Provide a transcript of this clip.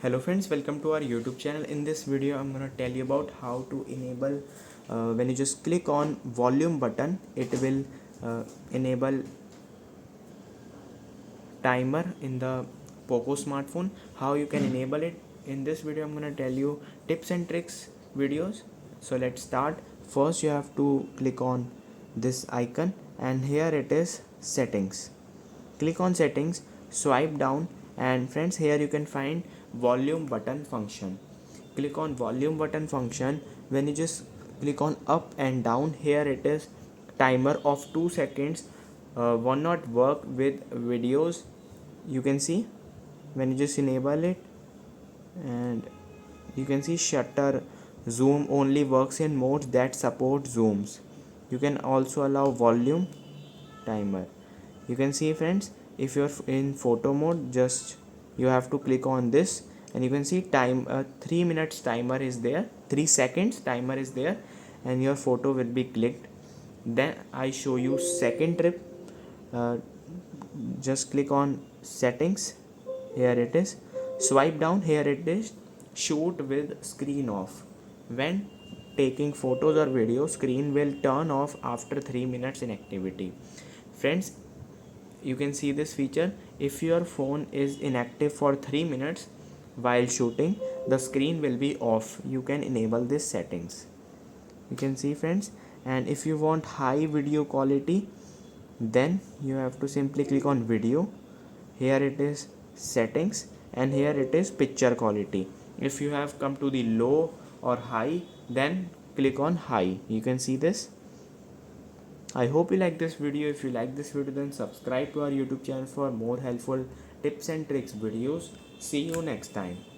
Hello friends, welcome to our YouTube channel. In this video I'm gonna tell you about how to enable when you just click on volume button, it will enable timer in the POCO smartphone. How you can enable it. In this video I'm gonna tell you tips and tricks videos. So let's start. First you have to click on this icon and here it is settings. Click on settings, swipe down, and friends, here you can find volume button function. Click on volume button function. When you just click on up and down, here it is timer of 2 seconds will not work with videos. You can see when you just enable it, and you can see shutter zoom only works in modes that support zooms. You can also allow volume timer. You can see friends, if you're in photo mode, just you have to click on this and you can see time 3 minutes timer is there, 3 seconds timer is there, and your photo will be clicked. Then I show you second trip. uh, just click on settings, here it is, swipe down, here it is shoot with screen off. When taking photos or video, screen will turn off after 3 minutes in activity. Friends, you can see this feature. If your phone is inactive for 3 minutes while shooting, the screen will be off. You can enable these settings. You can see friends, and if you want high video quality, then you have to simply click on video. Here it is settings, and here it is picture quality. If you have come to the low or high, then click on high. You can see this. I hope you like this video. If you like this video, then subscribe to our YouTube channel for more helpful tips and tricks videos. See you next time.